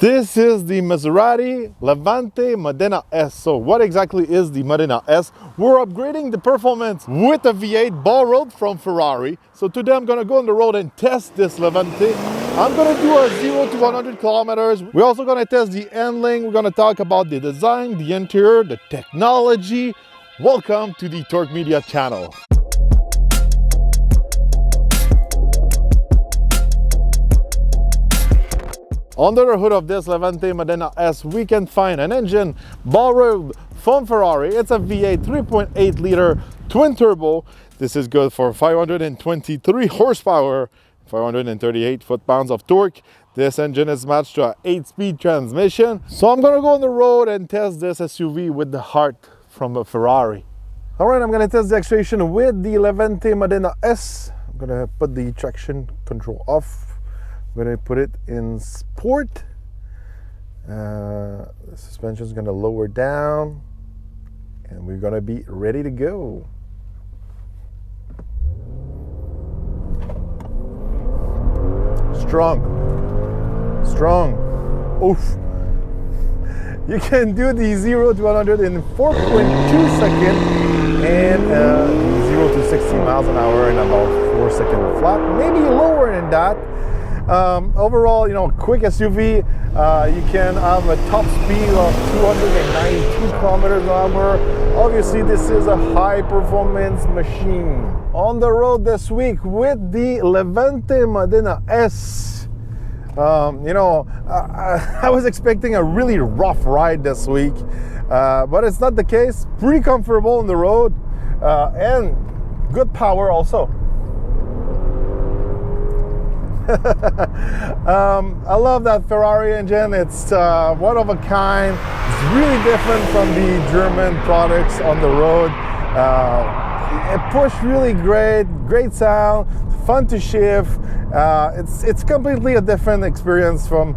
This is the Maserati Levante Modena S. So what exactly is the Modena S? We're upgrading the performance with a V8 ball rod from Ferrari. So today I'm gonna go on the road and test this Levante. I'm gonna do a 0 to 100 kilometers. We're also gonna test the handling. We're gonna talk about the design, the interior, the technology. Welcome to the Torq Media channel. Under the hood of this Levante Modena S, we can find an engine ball rod from Ferrari. It's a V8 3.8 liter twin turbo. This is good for 523 horsepower, 538 foot-pounds of torque. This engine is matched to an 8-speed transmission. So I'm gonna go on the road and test this SUV with the heart from a Ferrari. All right, I'm gonna test the acceleration with the Levante Modena S. I'm gonna put the traction control off. I'm going to put it in sport. The suspension is going to lower down and we're going to be ready to go. Strong. Oof. You can do the 0 to 100 in 4.2 seconds and 0 to 60 miles an hour in about 4 seconds flat, maybe lower than that. Overall, quick SUV, you can have a top speed of 292 kilometers an hour. Obviously, this is a high performance machine. On the road this week with the Levante Modena S. I was expecting a really rough ride this week, but it's not the case. Pretty comfortable on the road and good power also. I love that Ferrari engine. It's one of a kind. It's really different from the German products on the road. It pushed really great sound, fun to shift. It's completely a different experience from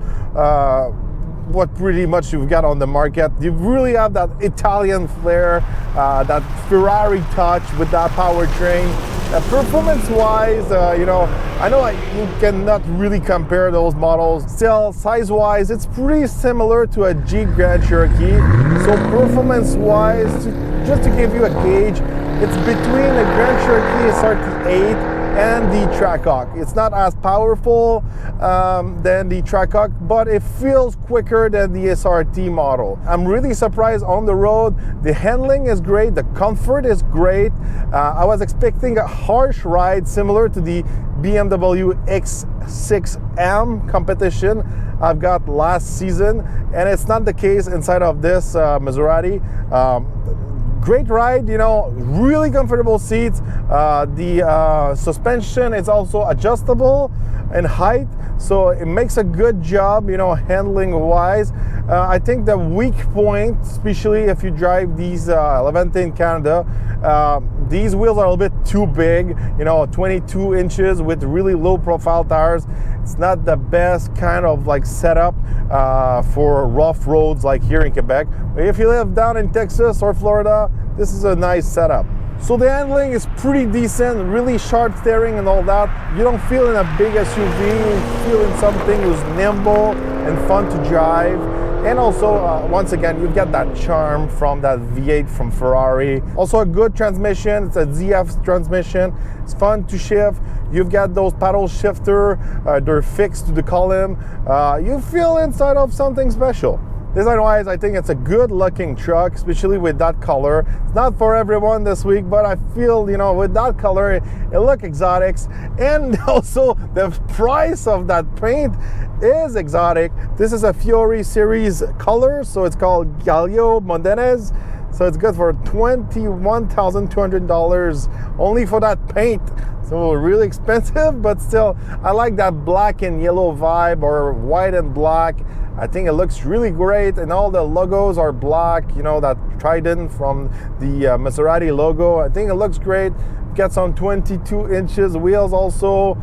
what pretty much you've got on the market. You really have that Italian flair, that Ferrari touch with that powertrain. Performance-wise, I know you cannot really compare those models. Still, size-wise, it's pretty similar to a Jeep Grand Cherokee. So performance-wise, just to give you a gauge, it's between the Grand Cherokee SRT8 and the Torq. It's not as powerful than the Torq, but it feels quicker than the SRT model. I'm really surprised on the road. The handling is great, the comfort is great. I was expecting a harsh ride similar to the BMW X6M competition I've got last season, and it's not the case inside of this Maserati. Great ride, really comfortable seats. The suspension is also adjustable in height, so it makes a good job, handling wise. I think the weak point, especially if you drive these Levante in Canada, these wheels are a little bit too big, 22 inches with really low profile tires. It's not the best kind of setup for rough roads like here in Quebec. But if you live down in Texas or Florida, this is a nice setup. So the handling is pretty decent, really sharp steering and all that. You don't feel in a big SUV, you feel in something who's nimble and fun to drive. And also, once again, you've got that charm from that V8 from Ferrari. Also a good transmission, it's a ZF transmission. It's fun to shift. You've got those paddle shifter, they're fixed to the column. You feel inside of something special. Design-wise, I think it's a good-looking truck, especially with that color. It's not for everyone this week, but I feel, with that color, it looks exotic. And also, the price of that paint is exotic. This is a Fiore series color, so it's called Galio Modenes. So it's good for $21,200 only for that paint. So really expensive, but still, I like that black and yellow vibe, or white and black. I think it looks really great, and all the logos are black, that trident from the Maserati logo. I think it looks great. Got some 22 inches wheels also,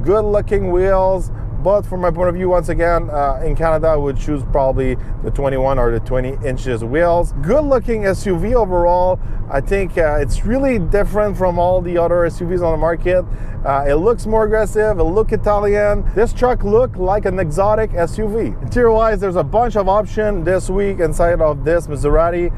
good looking wheels, But from my point of view, once again, in Canada, I would choose probably the 21 or the 20 inches wheels. Good looking SUV overall. I think it's really different from all the other SUVs on the market. It looks more aggressive, it looks Italian. This truck looks like an exotic SUV. Interior-wise, there's a bunch of options this week inside of this Maserati.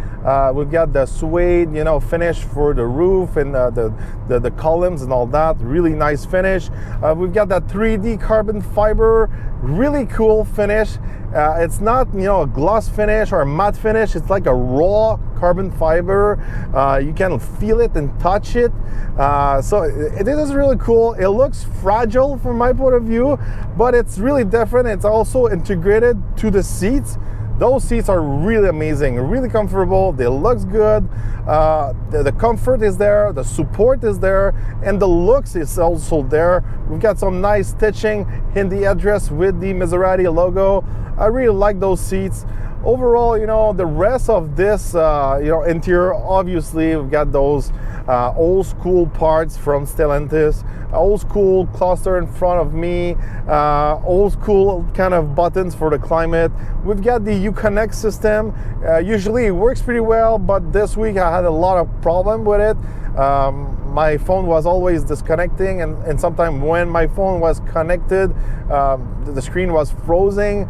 We've got the suede, finish for the roof and the columns and all that. Really nice finish. We've got that 3D carbon fiber, really cool finish. It's not, a gloss finish or a matte finish. It's like a raw carbon fiber. You can feel it and touch it. So it is really cool. It looks fragile from my point of view, but it's really different. It's also integrated to the seats. Those seats are really amazing, really comfortable. They look good. The comfort is there, the support is there, and the looks is also there. We've got some nice stitching in the headrest with the Maserati logo. I really like those seats. Overall, the rest of this, interior, obviously we've got those old school parts from Stellantis, old school cluster in front of me, old school kind of buttons for the climate. We've got the Uconnect system. Usually it works pretty well, but this week I had a lot of problem with it. My phone was always disconnecting, and sometimes when my phone was connected, the screen was frozen.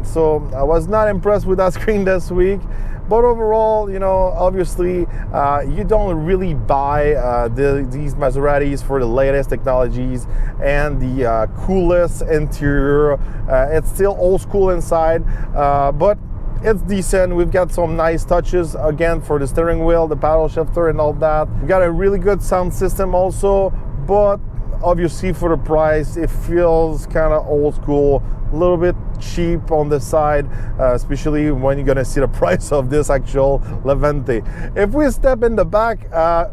So I was not impressed with that screen this week. But overall, obviously, you don't really buy these Maseratis for the latest technologies and the coolest interior. It's still old school inside, but it's decent. We've got some nice touches again for the steering wheel, the paddle shifter and all that. We got a really good sound system also, but obviously for the price, it feels kind of old school, a little bit cheap on the side, especially when you're gonna see the price of this actual Levante. If we step in the back,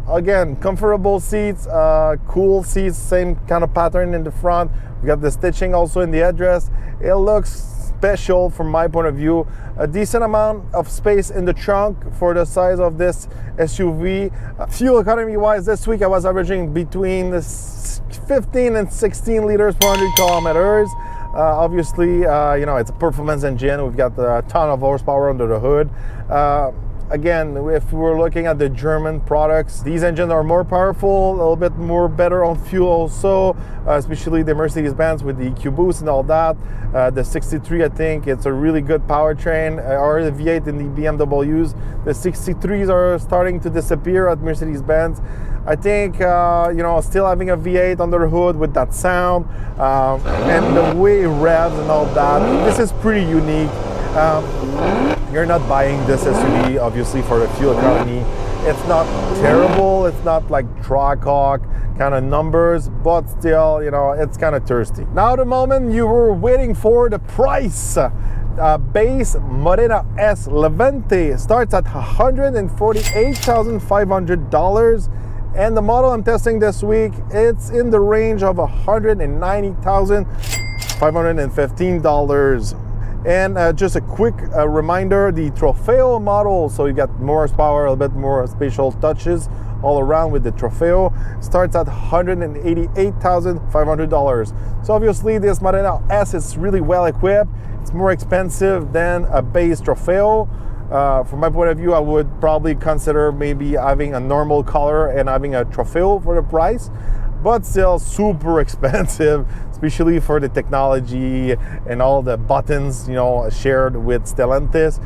again, comfortable seats, cool seats, same kind of pattern in the front. We got the stitching also in the headrest. It looks special from my point of view. A decent amount of space in the trunk for the size of this SUV. Fuel economy wise, this week I was averaging between 15 and 16 liters per 100 kilometers. Obviously, it's a performance engine. We've got a ton of horsepower under the hood. Again, if we're looking at the German products, these engines are more powerful, a little bit more better on fuel also, especially the Mercedes-Benz with the EQ boost and all that. The 63, I think it's a really good powertrain, or the V8 in the BMWs. The 63s are starting to disappear at Mercedes-Benz. I think, still having a V8 under the hood with that sound and the way it revs and all that, this is pretty unique. You're not buying this SUV obviously for the fuel economy. It's not terrible, it's not like Torq kind of numbers, but still, it's kind of thirsty. Now the moment you were waiting for, the price. Base Modena S Levante starts at $148,500, and the model I'm testing this week, it's in the range of $190,515. And just a quick reminder, the Trofeo model, so you got more horsepower, a little bit more spatial touches all around with the Trofeo, starts at $188,500. So obviously this Modena S is really well equipped. It's more expensive than a base Trofeo. From my point of view, I would probably consider maybe having a normal color and having a Trofeo for the price, but still super expensive, especially for the technology and all the buttons, shared with Stellantis.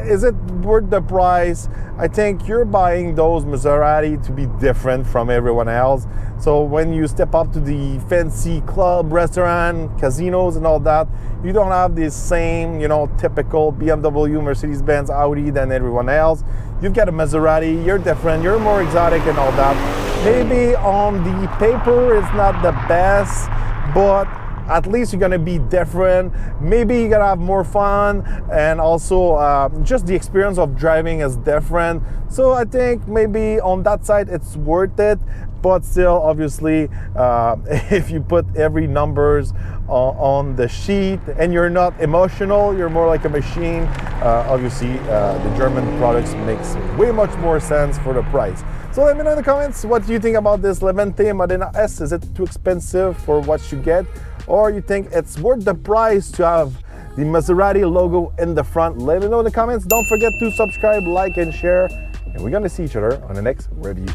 Is it worth the price? I think you're buying those Maserati to be different from everyone else. So when you step up to the fancy club, restaurant, casinos and all that, you don't have this same, typical BMW, Mercedes-Benz, Audi than everyone else. You've got a Maserati, you're different, you're more exotic and all that. Maybe on the paper it's not the best, but at least you're gonna be different. Maybe you're gonna have more fun, and also just the experience of driving is different. So I think maybe on that side it's worth it. But still, obviously, if you put every numbers on the sheet and you're not emotional, you're more like a machine, obviously the German products makes way much more sense for the price. So let me know in the comments, what do you think about this Levante Modena S? Is it too expensive for what you get? Or you think it's worth the price to have the Maserati logo in the front? Let me know in the comments. Don't forget to subscribe, like, and share. And we're gonna see each other on the next review.